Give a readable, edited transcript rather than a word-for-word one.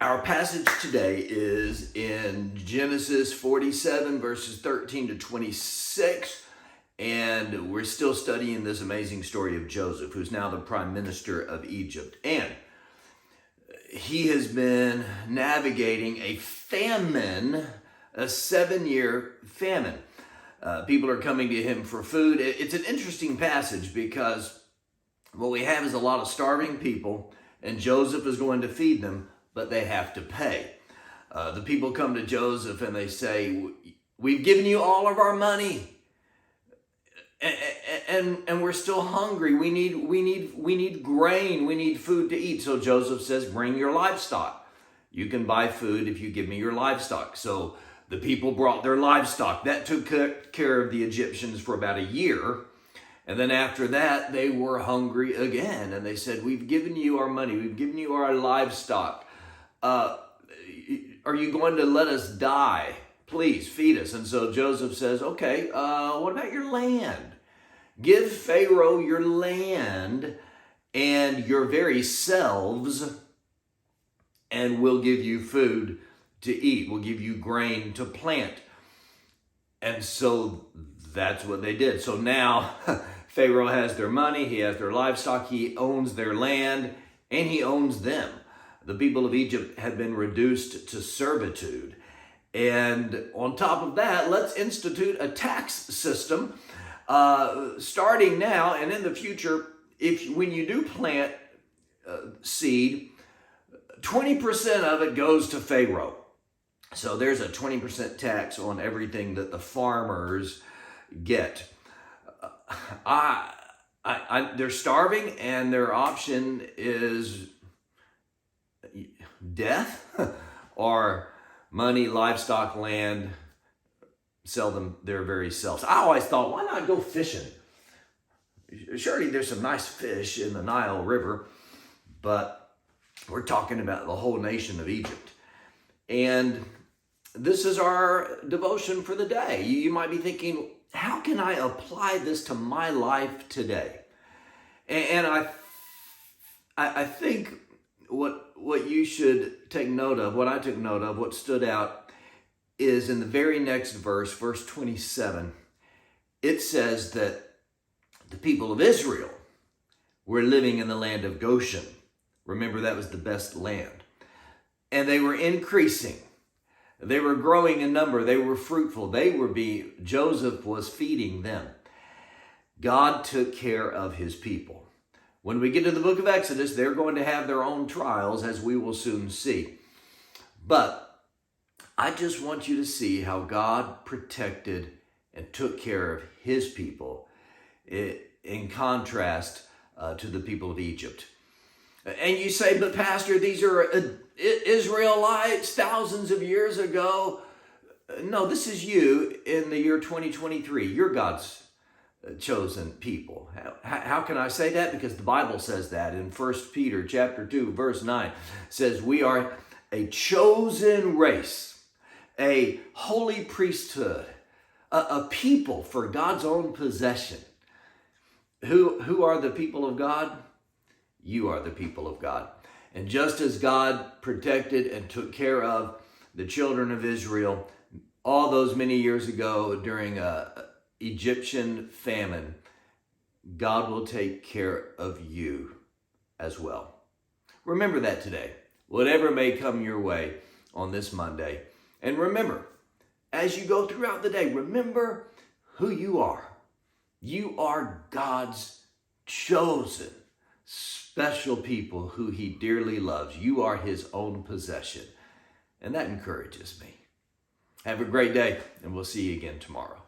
Our passage today is in Genesis 47, verses 13 to 26, and we're still studying this amazing story of Joseph, who's now the prime minister of Egypt. And he has been navigating a famine, a 7-year famine. People are coming to him for food. It's an interesting passage because what we have is a lot of starving people, and Joseph is going to feed them, but they have to pay. The people come to Joseph and they say, "We've given you all of our money, and we're still hungry. We need grain. We need food to eat." So Joseph says, "Bring your livestock. You can buy food if you give me your livestock." So the people brought their livestock. That took care of the Egyptians for about a year. And then after that, they were hungry again. And they said, "We've given you our money. We've given you our livestock. Are you going to let us die? Please feed us." And so Joseph says, "Okay, what about your land? Give Pharaoh your land and your very selves, and we'll give you food to eat. We'll give you grain to plant." And so that's what they did. So now Pharaoh has their money, he has their livestock, he owns their land, and he owns them. The people of Egypt had been reduced to servitude. And on top of that, let's institute a tax system starting now and in the future. When you do plant seed, 20% of it goes to Pharaoh. So there's a 20% tax on everything that the farmers get. They're starving, and their option is death or money, livestock, land, sell them their very selves. I always thought, why not go fishing? Surely there's some nice fish in the Nile River, but we're talking about the whole nation of Egypt. And this is our devotion for the day. You might be thinking, how can I apply this to my life today? And I think what you should take note of, what I took note of, what stood out is in the very next verse, verse 27, it says that the people of Israel were living in the land of Goshen. Remember, that was the best land. And they were increasing. They were growing in number. They were fruitful. Joseph was feeding them. God took care of his people. When we get to the book of Exodus, they're going to have their own trials, as we will soon see. But I just want you to see how God protected and took care of his people in contrast to the people of Egypt. And you say, "But Pastor, these are Israelites thousands of years ago." No, this is you in the year 2023. You're God's chosen people. How can I say that? Because the Bible says that in 1 Peter chapter 2, verse 9 says, "We are a chosen race, a holy priesthood, a people for God's own possession." Who are the people of God? You are the people of God. And just as God protected and took care of the children of Israel all those many years ago during Egyptian famine, God will take care of you as well. Remember that today, whatever may come your way on this Monday. And remember, as you go throughout the day, remember who you are. You are God's chosen, special people who he dearly loves. You are his own possession. And that encourages me. Have a great day, and we'll see you again tomorrow.